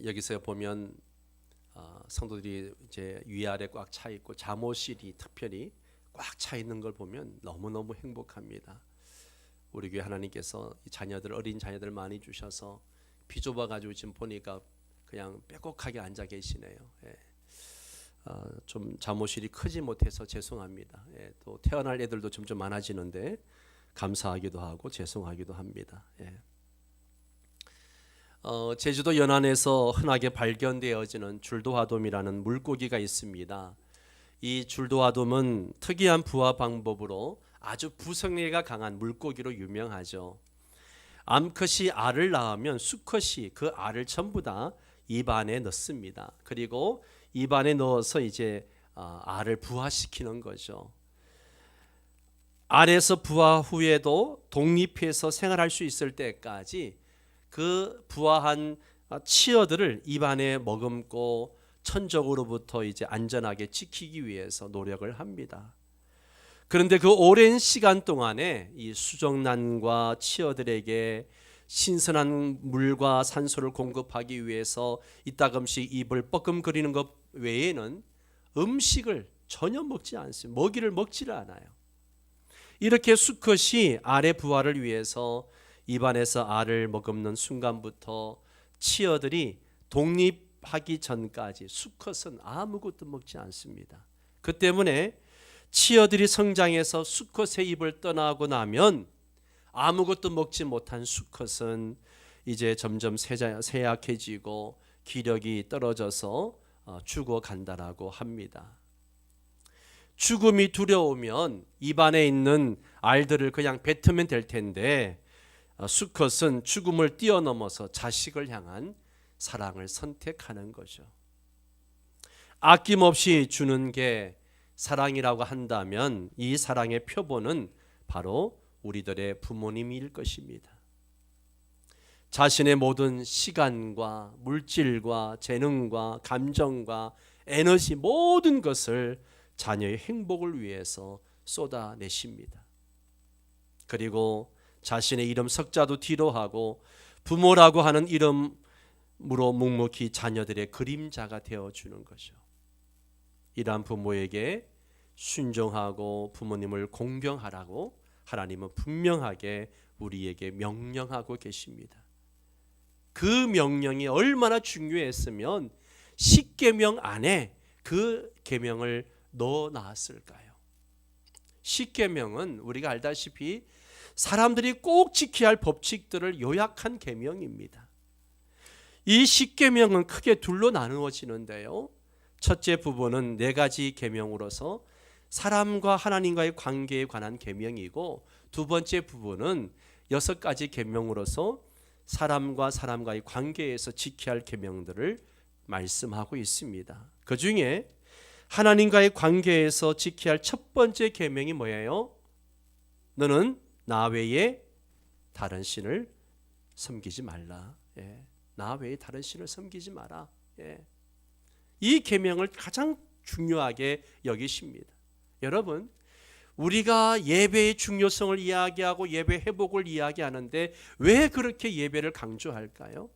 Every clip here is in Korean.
여기서 보면 성도들이 이제 위아래 꽉 차 있고 잠옷실이 특별히 꽉 차 있는 걸 보면 너무너무 행복합니다. 우리 교회 하나님께서 이 자녀들, 어린 자녀들 많이 주셔서 비좁아 가지고 지금 보니까 그냥 빼곡하게 앉아 계시네요. 예. 좀 잠옷실이 크지 못해서 죄송합니다. 예. 또 태어날 애들도 점점 많아지는데 감사하기도 하고 죄송하기도 합니다. 예. 제주도 연안에서 흔하게 발견되어지는 줄도화돔이라는 물고기가 있습니다. 이 줄도화돔은 특이한 부화 방법으로 아주 부성애가 강한 물고기로 유명하죠. 암컷이 알을 낳으면 수컷이 그 알을 전부 다 입안에 넣습니다. 그리고 입안에 넣어서 이제 알을 부화시키는 거죠. 알에서 부화 후에도 독립해서 생활할 수 있을 때까지 그 부화한 치어들을 입안에 머금고 천적으로부터 이제 안전하게 지키기 위해서 노력을 합니다. 그런데 그 오랜 시간 동안에 이 수정란과 치어들에게 신선한 물과 산소를 공급하기 위해서 이따금씩 입을 뻐끔거리는 것 외에는 음식을 전혀 먹지 않습니다. 먹이를 먹지를 않아요. 이렇게 수컷이 알의 부화를 위해서 입안에서 알을 머금는 순간부터 치어들이 독립하기 전까지 수컷은 아무것도 먹지 않습니다. 그 때문에 치어들이 성장해서 수컷의 입을 떠나고 나면 아무것도 먹지 못한 수컷은 이제 점점 쇠약해지고 기력이 떨어져서 죽어간다라고 합니다. 죽음이 두려우면 입안에 있는 알들을 그냥 뱉으면 될 텐데 수컷은 죽음을 뛰어넘어서 자식을 향한 사랑을 선택하는 거죠. 아낌없이 주는 게 사랑이라고 한다면 이 사랑의 표본은 바로 우리들의 부모님일 것입니다. 자신의 모든 시간과 물질과 재능과 감정과 에너지 모든 것을 자녀의 행복을 위해서 쏟아내십니다. 그리고 자신의 이름 석자도 뒤로 하고 부모라고 하는 이름으로 묵묵히 자녀들의 그림자가 되어주는 거죠. 이러한 부모에게 순종하고 부모님을 공경하라고 하나님은 분명하게 우리에게 명령하고 계십니다. 그 명령이 얼마나 중요했으면 10계명 안에 그 계명을 넣어놨을까요? 10계명은 우리가 알다시피 사람들이 꼭 지켜야 할 법칙들을 요약한 계명입니다. 이 10계명은 크게 둘로 나누어지는데요. 첫째 부분은 4가지 계명으로서 사람과 하나님과의 관계에 관한 계명이고, 두 번째 부분은 6가지 계명으로서 사람과 사람과의 관계에서 지켜야 할 계명들을 말씀하고 있습니다. 그 중에 하나님과의 관계에서 지켜야 할 첫 번째 계명이 뭐예요? 너는 나 외에 다른 신을 섬기지 말라. 나 외에 다른 신을 섬기지 마라. 이 계명을 가장 중요하게 여기십니다. 여러분, 우리가 예배의 중요성을 이야기하고 예배 회복을 이야기하는데 왜 그렇게 예배를 강조할까요?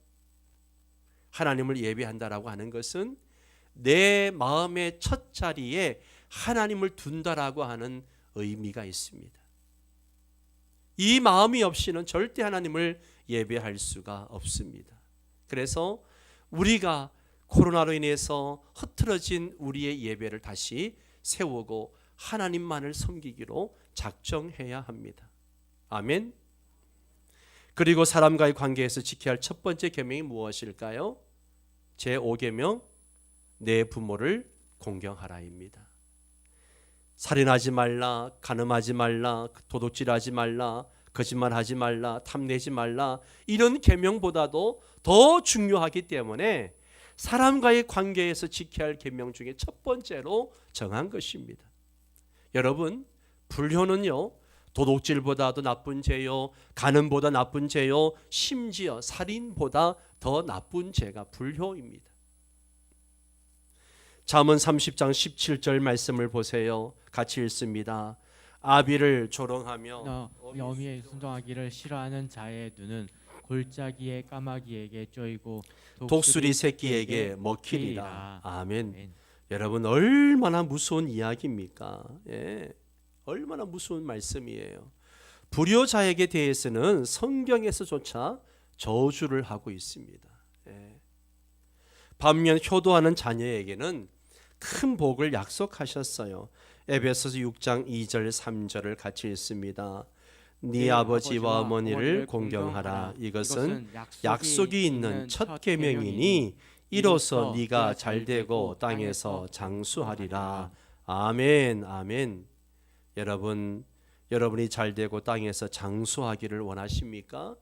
하나님을 예배한다라고 하는 것은 내 마음의 첫 자리에 하나님을 둔다라고 하는 의미가 있습니다. 이 마음이 없이는 절대 하나님을 예배할 수가 없습니다. 그래서 우리가 코로나로 인해서 흐트러진 우리의 예배를 다시 세우고 하나님만을 섬기기로 작정해야 합니다. 아멘. 그리고 사람과의 관계에서 지켜야 할 첫 번째 계명이 무엇일까요? 제5계명, 내 부모를 공경하라입니다. 살인하지 말라, 간음하지 말라, 도둑질하지 말라, 거짓말하지 말라, 탐내지 말라, 이런 계명보다도 더 중요하기 때문에 사람과의 관계에서 지켜야 할 계명 중에 첫 번째로 정한 것입니다. 여러분, 불효는요, 도둑질보다도 나쁜 죄요, 간음보다 나쁜 죄요, 심지어 살인보다 더 나쁜 죄가 불효입니다. 잠언 30장 17절 말씀을 보세요. 같이 읽습니다. 아비를 조롱하며 어미에 순종하기를 싫어하는 자의 눈은 골짜기의 까마귀에게 쪼이고 독수리 새끼에게 먹히리라. 아멘. 여러분, 얼마나 무서운 이야기입니까? 예, 얼마나 무서운 말씀이에요. 불효자에게 대해서는 성경에서조차 저주를 하고 있습니다. 예. 반면 효도하는 자녀에게는 큰 복을 약속하셨어요. 에베소서 6장 2절 3절을 같이 읽습니다. 네 아버지와 어머니를 공경하라. 이것은 약속이 있는 첫 계명이니 이로써 네가 잘되고 땅에서 장수하리라. 아멘. 아멘. 여러분, 여러분이 잘되고 땅에서 장수하기를 원하십니까?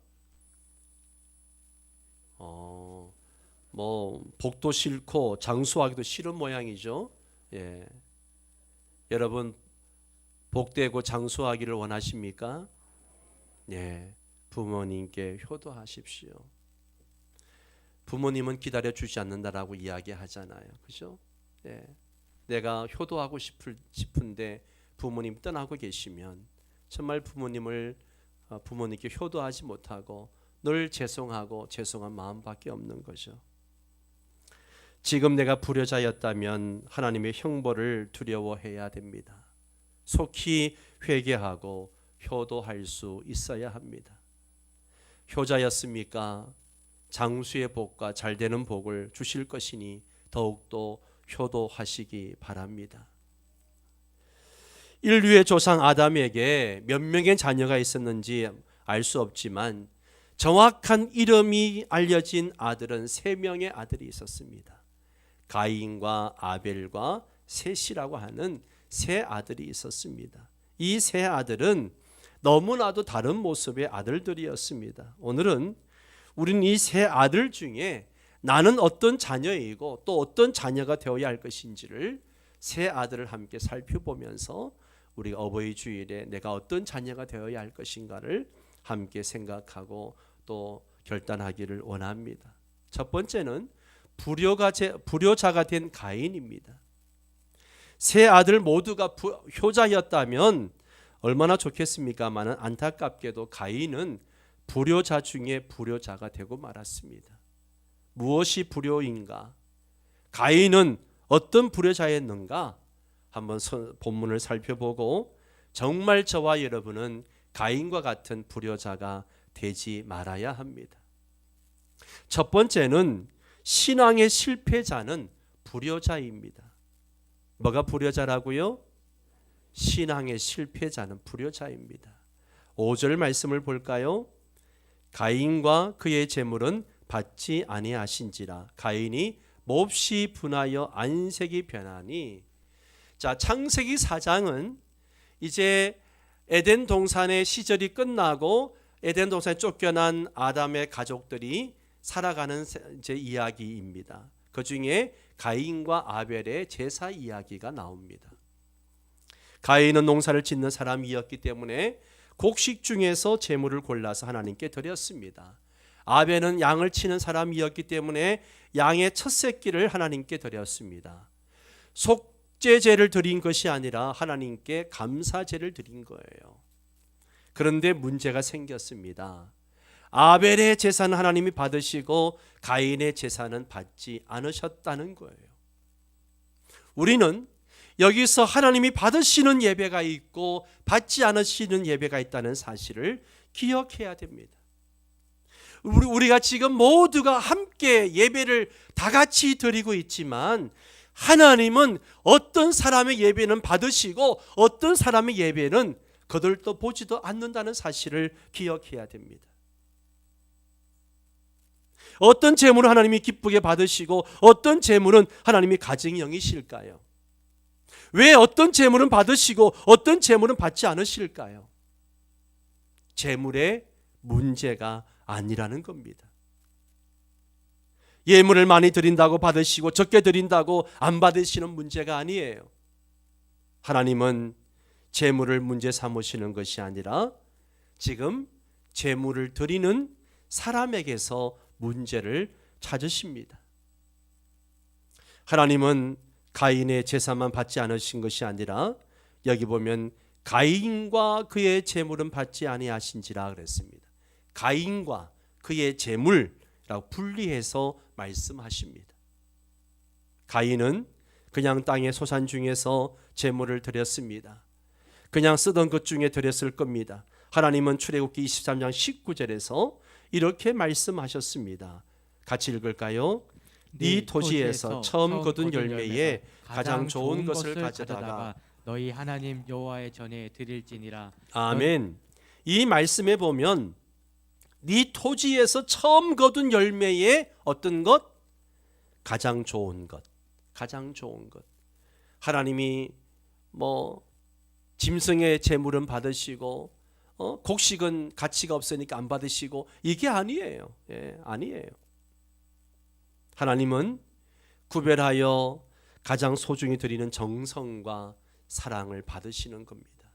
복도 싫고 장수하기도 싫은 모양이죠. 예. 여러분, 복되고 장수하기를 원하십니까? 예. 부모님께 효도하십시오. 부모님은 기다려 주지 않는다라고 이야기하잖아요. 그죠? 예. 내가 효도하고 싶은데 부모님 떠나고 계시면 정말 부모님께 효도하지 못하고 늘 죄송하고 죄송한 마음밖에 없는 거죠. 지금 내가 불효자였다면 하나님의 형벌을 두려워해야 됩니다. 속히 회개하고 효도할 수 있어야 합니다. 효자였습니까? 장수의 복과 잘되는 복을 주실 것이니 더욱더 효도하시기 바랍니다. 인류의 조상 아담에게 몇 명의 자녀가 있었는지 알 수 없지만 정확한 이름이 알려진 아들은 3명의 아들이 있었습니다. 가인과 아벨과 셋이라고 하는 3 아들이 있었습니다. 이 3 아들은 너무나도 다른 모습의 아들들이었습니다. 오늘은 우리는 이 3 아들 중에 나는 어떤 자녀이고 또 어떤 자녀가 되어야 할 것인지를 3 아들을 함께 살펴보면서 우리가 어버이 주일에 내가 어떤 자녀가 되어야 할 것인가를 함께 생각하고 또 결단하기를 원합니다. 첫 번째는 불효자가 된 가인입니다. 3 아들 모두가 효자였다면 얼마나 좋겠습니까마는 안타깝게도 가인은 불효자 중에 불효자가 되고 말았습니다. 무엇이 불효인가? 가인은 어떤 불효자였는가? 한번 본문을 살펴보고 정말 저와 여러분은 가인과 같은 불효자가 되지 말아야 합니다. 첫 번째는 신앙의 실패자는 불효자입니다. 뭐가 불효자라고요? 신앙의 실패자는 불효자입니다. 5절 말씀을 볼까요? 가인과 그의 재물은 받지 아니하신지라. 가인이 몹시 분하여 안색이 변하니. 자, 창세기 4장은 이제 에덴 동산의 시절이 끝나고 에덴 동산에 쫓겨난 아담의 가족들이 살아가는 이제 이야기입니다. 그 중에 가인과 아벨의 제사 이야기가 나옵니다. 가인은 농사를 짓는 사람이었기 때문에 곡식 중에서 제물을 골라서 하나님께 드렸습니다. 아벨은 양을 치는 사람이었기 때문에 양의 첫 새끼를 하나님께 드렸습니다. 속죄제를 드린 것이 아니라 하나님께 감사제를 드린 거예요. 그런데 문제가 생겼습니다. 아벨의 제사는 하나님이 받으시고 가인의 제사는 받지 않으셨다는 거예요. 우리는 여기서 하나님이 받으시는 예배가 있고 받지 않으시는 예배가 있다는 사실을 기억해야 됩니다. 우리가 지금 모두가 함께 예배를 다 같이 드리고 있지만 하나님은 어떤 사람의 예배는 받으시고 어떤 사람의 예배는 그들도 보지도 않는다는 사실을 기억해야 됩니다. 어떤 제물을 하나님이 기쁘게 받으시고 어떤 제물은 하나님이 가증히 여기실까요? 왜 어떤 제물은 받으시고 어떤 제물은 받지 않으실까요? 제물의 문제가 아니라는 겁니다. 예물을 많이 드린다고 받으시고 적게 드린다고 안 받으시는 문제가 아니에요. 하나님은 제물을 문제 삼으시는 것이 아니라 지금 제물을 드리는 사람에게서 문제를 찾으십니다. 하나님은 가인의 제사만 받지 않으신 것이 아니라 여기 보면 가인과 그의 제물은 받지 아니하신지라 그랬습니다. 가인과 그의 재물이라고 분리해서 말씀하십니다. 가인은 그냥 땅의 소산 중에서 재물을 드렸습니다. 그냥 쓰던 것 중에 드렸을 겁니다. 하나님은 출애굽기 23장 19절에서 이렇게 말씀하셨습니다. 같이 읽을까요? 네 토지에서 처음 거둔 열매에 가장 좋은 것을 가져다가 너희 하나님 여호와의 전에 드릴지니라. 아멘. 이 말씀에 보면 네 토지에서 처음 거둔 열매에 어떤 것? 가장 좋은 것. 가장 좋은 것. 하나님이 짐승의 제물은 받으시고 곡식은 가치가 없으니까 안 받으시고 이게 아니에요. 아니에요. 하나님은 구별하여 가장 소중히 드리는 정성과 사랑을 받으시는 겁니다.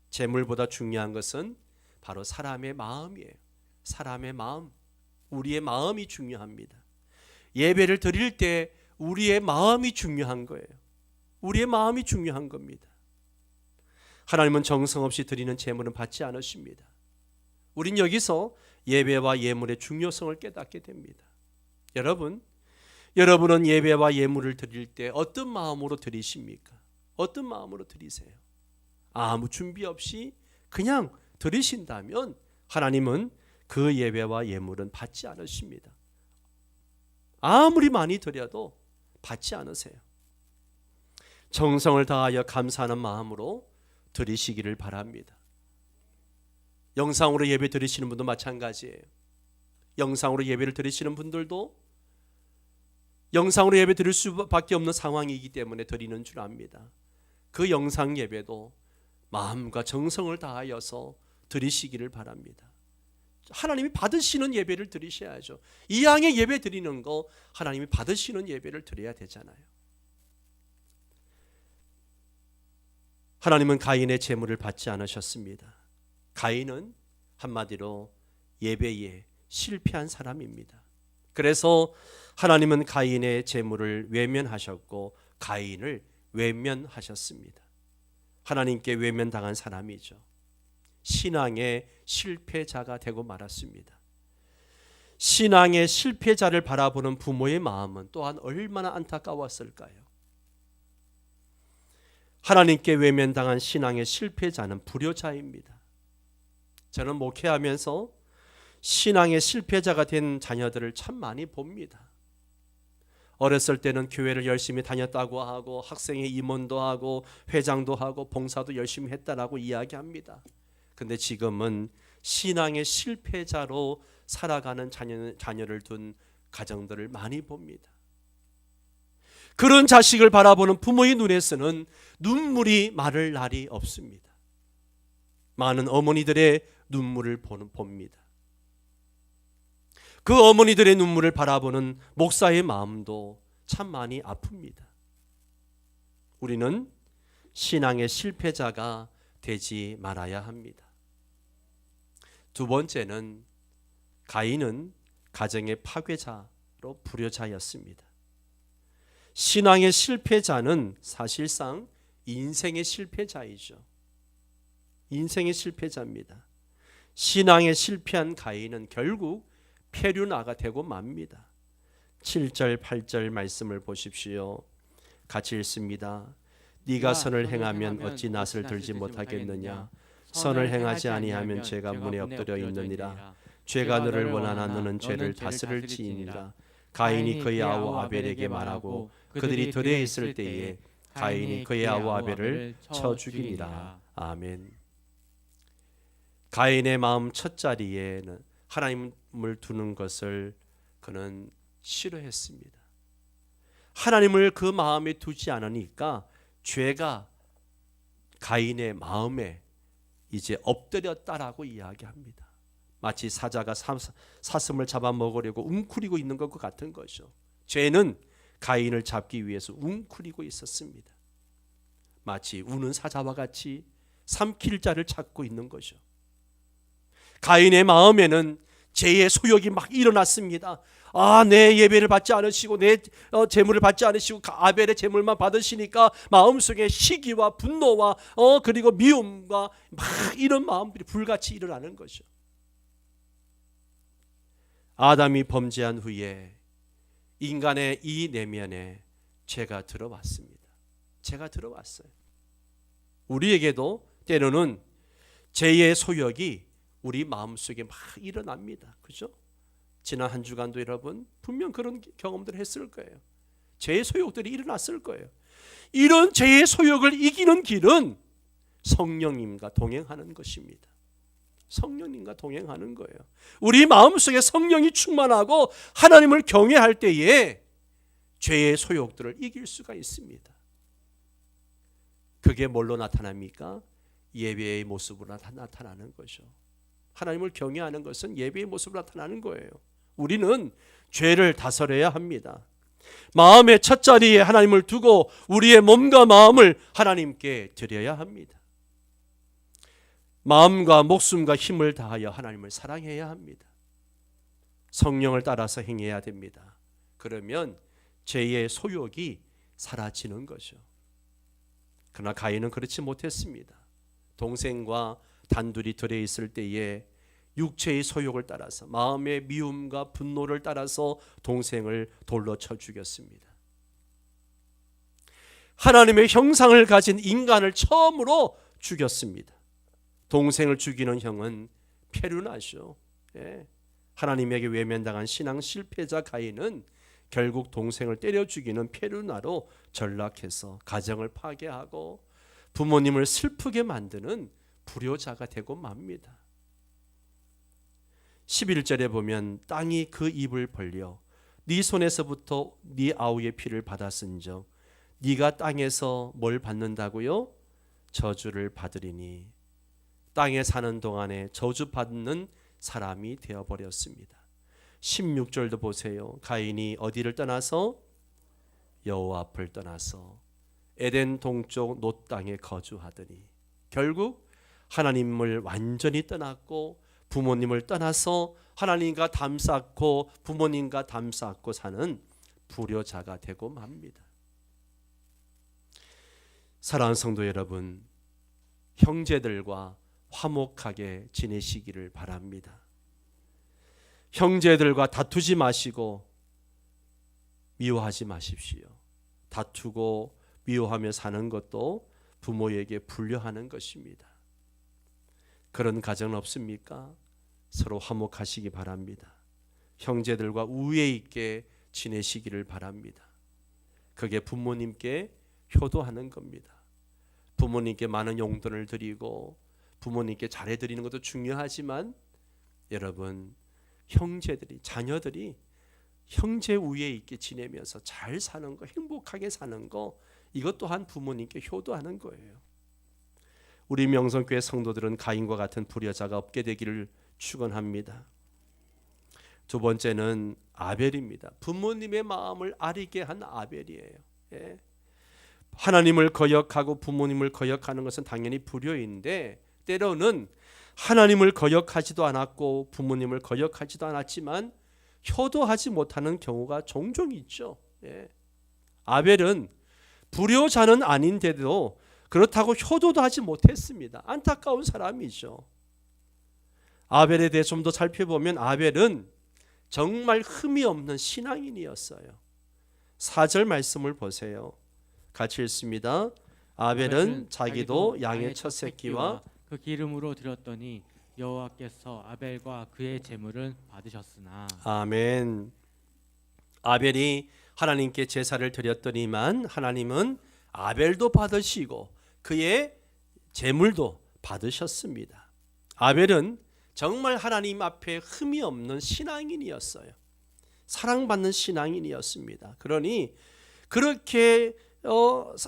재물보다 중요한 것은 바로 사람의 마음이에요. 사람의 마음, 우리의 마음이 중요합니다. 예배를 드릴 때 우리의 마음이 중요한 거예요. 우리의 마음이 중요한 겁니다. 하나님은 정성 없이 드리는 재물은 받지 않으십니다. 우린 여기서 예배와 예물의 중요성을 깨닫게 됩니다. 여러분은 예배와 예물을 드릴 때 어떤 마음으로 드리십니까? 어떤 마음으로 드리세요? 아무 준비 없이 그냥 드리신다면 하나님은 그 예배와 예물은 받지 않으십니다. 아무리 많이 드려도 받지 않으세요. 정성을 다하여 감사하는 마음으로 드리시기를 바랍니다. 영상으로 예배 드리시는 분도 마찬가지예요. 영상으로 예배를 드리시는 분들도 영상으로 예배 드릴 수밖에 없는 상황이기 때문에 드리는 줄 압니다. 그 영상 예배도 마음과 정성을 다하여서 드리시기를 바랍니다. 하나님이 받으시는 예배를 드리셔야죠. 이왕에 예배 드리는 거 하나님이 받으시는 예배를 드려야 되잖아요. 하나님은 가인의 제물을 받지 않으셨습니다. 가인은 한마디로 예배에 실패한 사람입니다. 그래서 하나님은 가인의 제물을 외면하셨고 가인을 외면하셨습니다. 하나님께 외면당한 사람이죠. 신앙의 실패자가 되고 말았습니다. 신앙의 실패자를 바라보는 부모의 마음은 또한 얼마나 안타까웠을까요? 하나님께 외면당한 신앙의 실패자는 불효자입니다. 저는 목회하면서 신앙의 실패자가 된 자녀들을 참 많이 봅니다. 어렸을 때는 교회를 열심히 다녔다고 하고 학생의 임원도 하고 회장도 하고 봉사도 열심히 했다라고 이야기합니다. 근데 지금은 신앙의 실패자로 살아가는 자녀를 둔 가정들을 많이 봅니다. 그런 자식을 바라보는 부모의 눈에서는 눈물이 마를 날이 없습니다. 많은 어머니들의 눈물을 봅니다. 그 어머니들의 눈물을 바라보는 목사의 마음도 참 많이 아픕니다. 우리는 신앙의 실패자가 되지 말아야 합니다. 두 번째는 가인은 가정의 파괴자로 불효자였습니다. 신앙의 실패자는 사실상 인생의 실패자이죠. 인생의 실패자입니다. 신앙에 실패한 가인은 결국 폐륜아가 되고 맙니다. 7절 8절 말씀을 보십시오. 같이 읽습니다. 네가 선을 행하면 어찌 낫을 들지 못하겠느냐. 선을 행하지 아니하면 죄가 문에 엎드려 있느니라. 죄가 너를 원하나 너는 죄를 다스릴지니라. 가인이 그의 아우 아벨에게 말하고 그들이 들에 있을 때에 가인이 그의 아우 아벨을 쳐 죽이니라. 아멘. 가인의 마음 첫자리에는 하나님을 두는 것을 그는 싫어했습니다. 하나님을 그 마음에 두지 않으니까 죄가 가인의 마음에 이제 엎드렸다라고 이야기합니다. 마치 사자가 사슴을 잡아먹으려고 웅크리고 있는 것과 같은 거죠. 죄는 가인을 잡기 위해서 웅크리고 있었습니다. 마치 우는 사자와 같이 삼킬 자를 찾고 있는 거죠. 가인의 마음에는 죄의 소욕이 막 일어났습니다. 내 예배를 받지 않으시고 내 제물을 받지 않으시고 아벨의 제물만 받으시니까 마음속에 시기와 분노와 그리고 미움과 막 이런 마음들이 불같이 일어나는 거죠. 아담이 범죄한 후에 인간의 이 내면에 죄가 들어왔습니다. 죄가 들어왔어요. 우리에게도 때로는 죄의 소욕이 우리 마음속에 막 일어납니다. 그죠? 지난 한 주간도 여러분 분명 그런 경험들을 했을 거예요. 죄의 소욕들이 일어났을 거예요. 이런 죄의 소욕을 이기는 길은 성령님과 동행하는 것입니다. 성령님과 동행하는 거예요. 우리 마음속에 성령이 충만하고 하나님을 경외할 때에 죄의 소욕들을 이길 수가 있습니다. 그게 뭘로 나타납니까? 예배의 모습으로 나타나는 거죠. 하나님을 경외하는 것은 예배의 모습으로 나타나는 거예요. 우리는 죄를 다스려야 합니다. 마음의 첫자리에 하나님을 두고 우리의 몸과 마음을 하나님께 드려야 합니다. 마음과 목숨과 힘을 다하여 하나님을 사랑해야 합니다. 성령을 따라서 행해야 됩니다. 그러면 죄의 소욕이 사라지는 거죠. 그러나 가인은 그렇지 못했습니다. 동생과 단둘이 들에 있을 때에 육체의 소욕을 따라서 마음의 미움과 분노를 따라서 동생을 돌로 쳐 죽였습니다. 하나님의 형상을 가진 인간을 처음으로 죽였습니다. 동생을 죽이는 형은 페루나죠. 하나님에게 외면당한 신앙 실패자 가인은 결국 동생을 때려 죽이는 페루나로 전락해서 가정을 파괴하고 부모님을 슬프게 만드는 불효자가 되고 맙니다. 11절에 보면 땅이 그 입을 벌려 네 손에서부터 네 아우의 피를 받았은즉 네가 땅에서 뭘 받는다고요? 저주를 받으리니 땅에 사는 동안에 저주받는 사람이 되어버렸습니다. 16절도 보세요. 가인이 어디를 떠나서? 여호와 앞을 떠나서 에덴 동쪽 놋 땅에 거주하더니 결국 하나님을 완전히 떠났고 부모님을 떠나서 하나님과 담 쌓고 부모님과 담 쌓고 사는 불효자가 되고 맙니다. 사랑하는 성도 여러분, 형제들과 화목하게 지내시기를 바랍니다. 형제들과 다투지 마시고 미워하지 마십시오. 다투고 미워하며 사는 것도 부모에게 불효하는 것입니다. 그런 가정 없습니까? 서로 화목하시기 바랍니다. 형제들과 우애 있게 지내시기를 바랍니다. 그게 부모님께 효도하는 겁니다. 부모님께 많은 용돈을 드리고 부모님께 잘해드리는 것도 중요하지만 여러분 형제들이 자녀들이 형제 우애 있게 지내면서 잘 사는 거 행복하게 사는 거 이것 또한 부모님께 효도하는 거예요. 우리 명성교회 성도들은 가인과 같은 불효자가 없게 되기를 축원합니다. 두 번째는 아벨입니다. 부모님의 마음을 아리게 한 아벨이에요. 하나님을 거역하고 부모님을 거역하는 것은 당연히 불효인데 때로는 하나님을 거역하지도 않았고 부모님을 거역하지도 않았지만 효도하지 못하는 경우가 종종 있죠. 아벨은 불효자는 아닌데도 그렇다고 효도도 하지 못했습니다. 안타까운 사람이죠. 아벨에 대해 좀 더 살펴보면 아벨은 정말 흠이 없는 신앙인이었어요. 4절 말씀을 보세요. 같이 읽습니다. 아벨은 자기도 양의 첫 새끼와 그 기름으로 드렸더니 여호와께서 아벨과 그의 제물은 받으셨으나. 아멘. 아벨이 하나님께 제사를 드렸더니만 하나님은 아벨도 받으시고 그의 제물도 받으셨습니다. 아벨은 정말 하나님 앞에 흠이 없는 신앙인이었어요. 사랑받는 신앙인이었습니다. 그러니 그렇게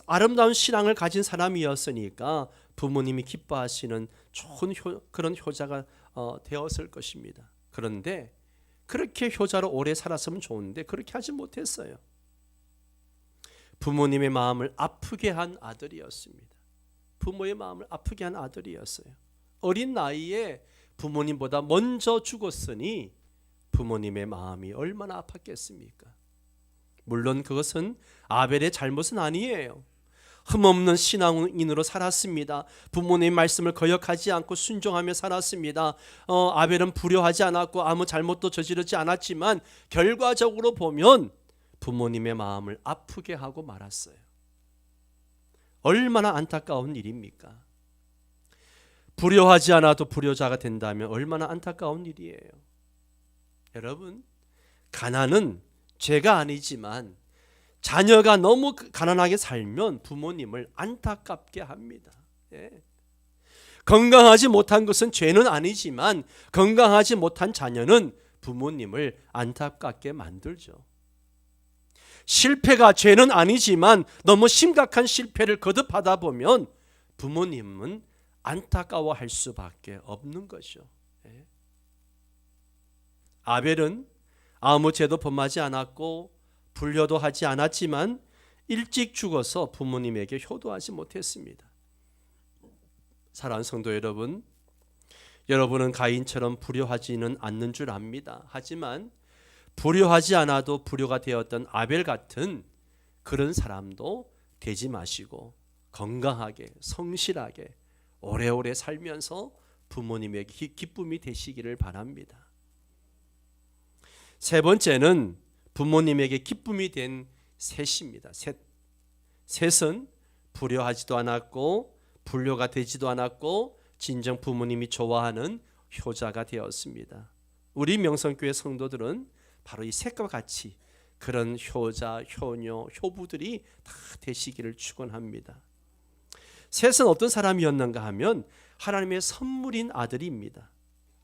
아름다운 신앙을 가진 사람이었으니까 부모님이 기뻐하시는 좋은 그런 효자가 되었을 것입니다. 그런데 그렇게 효자로 오래 살았으면 좋은데 그렇게 하지 못했어요. 부모님의 마음을 아프게 한 아들이었습니다. 부모의 마음을 아프게 한 아들이었어요. 어린 나이에 부모님보다 먼저 죽었으니 부모님의 마음이 얼마나 아팠겠습니까? 물론 그것은 아벨의 잘못은 아니에요. 흠없는 신앙인으로 살았습니다. 부모님 말씀을 거역하지 않고 순종하며 살았습니다. 아벨은 불효하지 않았고 아무 잘못도 저지르지 않았지만 결과적으로 보면 부모님의 마음을 아프게 하고 말았어요. 얼마나 안타까운 일입니까? 불효하지 않아도 불효자가 된다면 얼마나 안타까운 일이에요. 여러분, 가난은 죄가 아니지만 자녀가 너무 가난하게 살면 부모님을 안타깝게 합니다. 예. 건강하지 못한 것은 죄는 아니지만 건강하지 못한 자녀는 부모님을 안타깝게 만들죠. 실패가 죄는 아니지만 너무 심각한 실패를 거듭하다 보면 부모님은 안타까워할 수밖에 없는 것이죠. 예. 아벨은 아무 죄도 범하지 않았고 불효도 하지 않았지만 일찍 죽어서 부모님에게 효도하지 못했습니다. 사랑하는 성도 여러분, 여러분은 가인처럼 불효하지는 않는 줄 압니다. 하지만 불효하지 않아도 불효가 되었던 아벨 같은 그런 사람도 되지 마시고 건강하게 성실하게 오래오래 살면서 부모님에게 기쁨이 되시기를 바랍니다. 세 번째는 부모님에게 기쁨이 된 셋입니다. 셋은 불효하지도 않았고 불효가 되지도 않았고 진정 부모님이 좋아하는 효자가 되었습니다. 우리 명성교회 성도들은 바로 이 셋과 같이 그런 효자, 효녀, 효부들이 다 되시기를 축원합니다. 셋은 어떤 사람이었는가 하면 하나님의 선물인 아들입니다.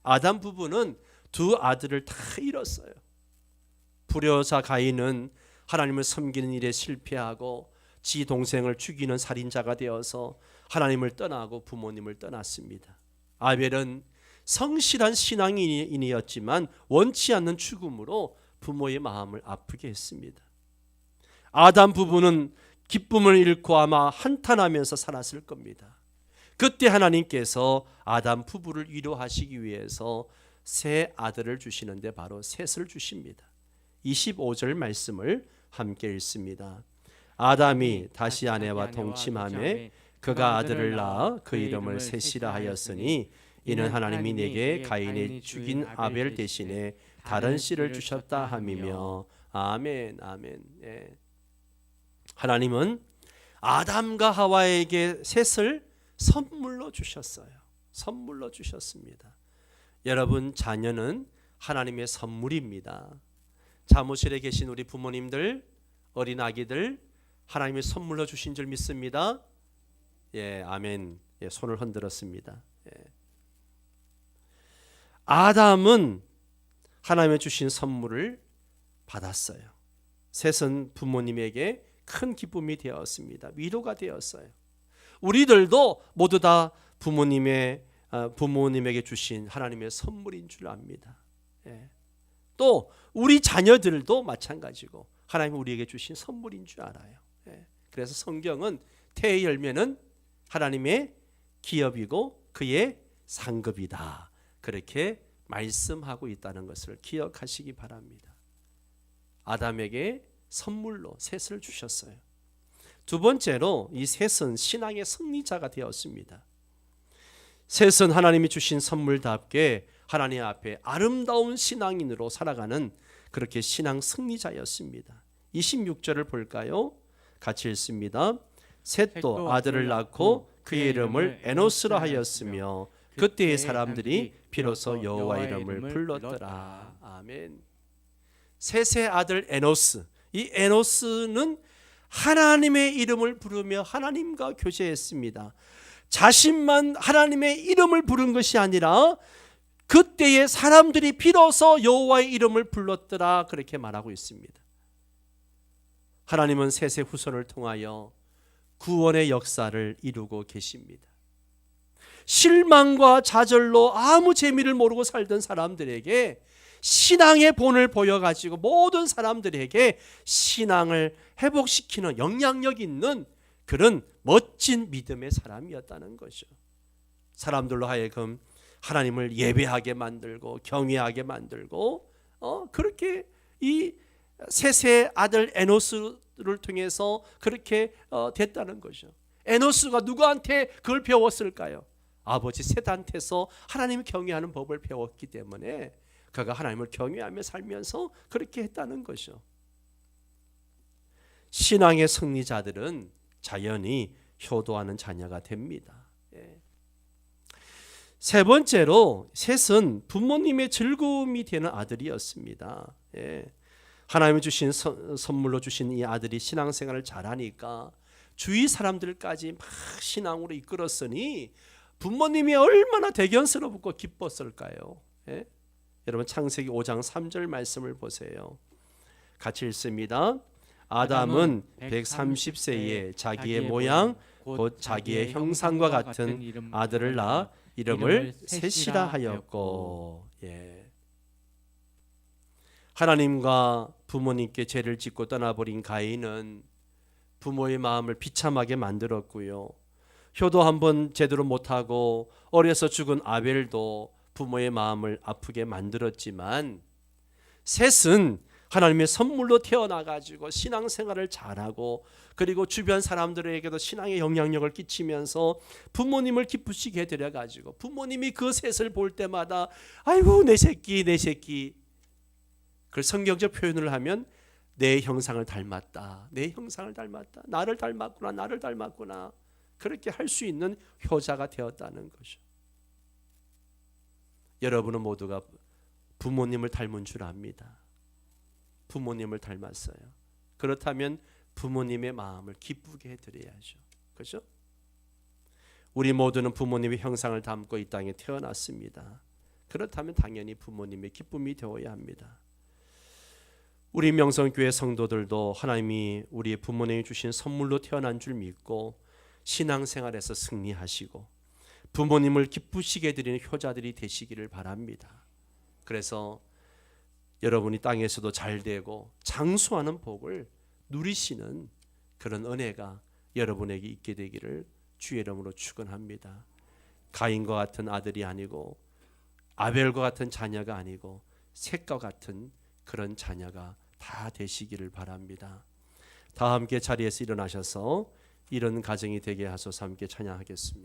아담 부부는 두 아들을 다 잃었어요. 불효자 가인은 하나님을 섬기는 일에 실패하고 지 동생을 죽이는 살인자가 되어서 하나님을 떠나고 부모님을 떠났습니다. 아벨은 성실한 신앙인이었지만 원치 않는 죽음으로 부모의 마음을 아프게 했습니다. 아담 부부는 기쁨을 잃고 아마 한탄하면서 살았을 겁니다. 그때 하나님께서 아담 부부를 위로하시기 위해서 세 아들을 주시는데 바로 셋을 주십니다. 25절 말씀을 함께 읽습니다. 아담이 다시 아내와 동침하매 그가 아들을 낳아 그 이름을 셋이라 하였으니 이는 하나님이 내게 가인이 죽인 아벨 대신에 다른 씨를 주셨다 함이며. 아멘, 아멘. 예. 하나님은 아담과 하와에게 셋을 선물로 주셨어요. 선물로 주셨습니다. 여러분, 자녀는 하나님의 선물입니다. 사무실에 계신 우리 부모님들, 어린 아기들 하나님의 선물로 주신 줄 믿습니다. 예, 아멘. 예, 손을 흔들었습니다. 예. 아담은 하나님의 주신 선물을 받았어요. 셋은 부모님에게 큰 기쁨이 되었습니다. 위로가 되었어요. 우리들도 모두 다 부모님에게 주신 하나님의 선물인 줄 압니다. 예. 또 우리 자녀들도 마찬가지고 하나님이 우리에게 주신 선물인 줄 알아요. 예. 그래서 성경은 태의 열매는 하나님의 기업이고 그의 상급이다, 그렇게 말씀하고 있다는 것을 기억하시기 바랍니다. 아담에게 선물로 셋을 주셨어요. 두 번째로 이 셋은 신앙의 승리자가 되었습니다. 셋은 하나님이 주신 선물답게 하나님 앞에 아름다운 신앙인으로 살아가는 그렇게 신앙 승리자였습니다. 26절을 볼까요? 같이 읽습니다. 셋도 아들을 낳고 그의 이름을 에노스라 하였으며 그때의 사람들이 비로소 여호와 이름을 불렀더라. 아멘. 셋의 아들 에노스. 이 에노스는 하나님의 이름을 부르며 하나님과 교제했습니다. 자신만 하나님의 이름을 부른 것이 아니라 그때의 사람들이 비로소 여호와의 이름을 불렀더라, 그렇게 말하고 있습니다. 하나님은 셋의 후손을 통하여 구원의 역사를 이루고 계십니다. 실망과 좌절로 아무 재미를 모르고 살던 사람들에게 신앙의 본을 보여가지고 모든 사람들에게 신앙을 회복시키는 영향력 있는 그런 멋진 믿음의 사람이었다는 거죠. 사람들로 하여금 하나님을 예배하게 만들고 경외하게 만들고 그렇게 이 셋의 아들 에노스 에노스를 통해서 그렇게 됐다는 거죠. 에노스가 누구한테 그걸 배웠을까요? 아버지 셋한테서 하나님을 경외하는 법을 배웠기 때문에 그가 하나님을 경외하며 살면서 그렇게 했다는 거죠. 신앙의 승리자들은 자연히 효도하는 자녀가 됩니다. 세 번째로 셋은 부모님의 즐거움이 되는 아들이었습니다. 하나님이 주신 선물로 주신 이 아들이 신앙생활을 잘하니까 주위 사람들까지 막 신앙으로 이끌었으니 부모님이 얼마나 대견스럽고 기뻤을까요? 여러분 창세기 5장 3절 말씀을 보세요. 같이 읽습니다. 아담은 130세에 자기의 모양 곧 자기의 형상과 같은 아들을 낳아 이름을 셋이라 하였고. 하나님과 부모님께 죄를 짓고 떠나버린 가인은 부모의 마음을 비참하게 만들었고요. 효도 한번 제대로 못하고 어려서 죽은 아벨도 부모의 마음을 아프게 만들었지만 셋은 하나님의 선물로 태어나가지고 신앙생활을 잘하고 그리고 주변 사람들에게도 신앙의 영향력을 끼치면서 부모님을 기쁘시게 해드려가지고 부모님이 그 셋을 볼 때마다 아이고 내 새끼 내 새끼, 그 성경적 표현을 하면 내 형상을 닮았다, 내 형상을 닮았다, 나를 닮았구나, 나를 닮았구나, 그렇게 할 수 있는 효자가 되었다는 것이죠. 여러분은 모두가 부모님을 닮은 줄 압니다. 부모님을 닮았어요. 그렇다면 부모님의 마음을 기쁘게 해드려야죠. 그렇죠? 우리 모두는 부모님의 형상을 담고 이 땅에 태어났습니다. 그렇다면 당연히 부모님의 기쁨이 되어야 합니다. 우리 명성교회 성도들도 하나님이 우리의 부모님이 주신 선물로 태어난 줄 믿고 신앙생활에서 승리하시고 부모님을 기쁘시게 해드리는 효자들이 되시기를 바랍니다. 그래서 여러분이 땅에서도 잘 되고 장수하는 복을 누리시는 그런 은혜가 여러분에게 있게 되기를 주의 이름으로 축원합니다. 가인과 같은 아들이 아니고 아벨과 같은 자녀가 아니고 셋과 같은 그런 자녀가 다 되시기를 바랍니다. 다 함께 자리에서 일어나셔서 이런 가정이 되게 하소서. 함께 찬양하겠습니다.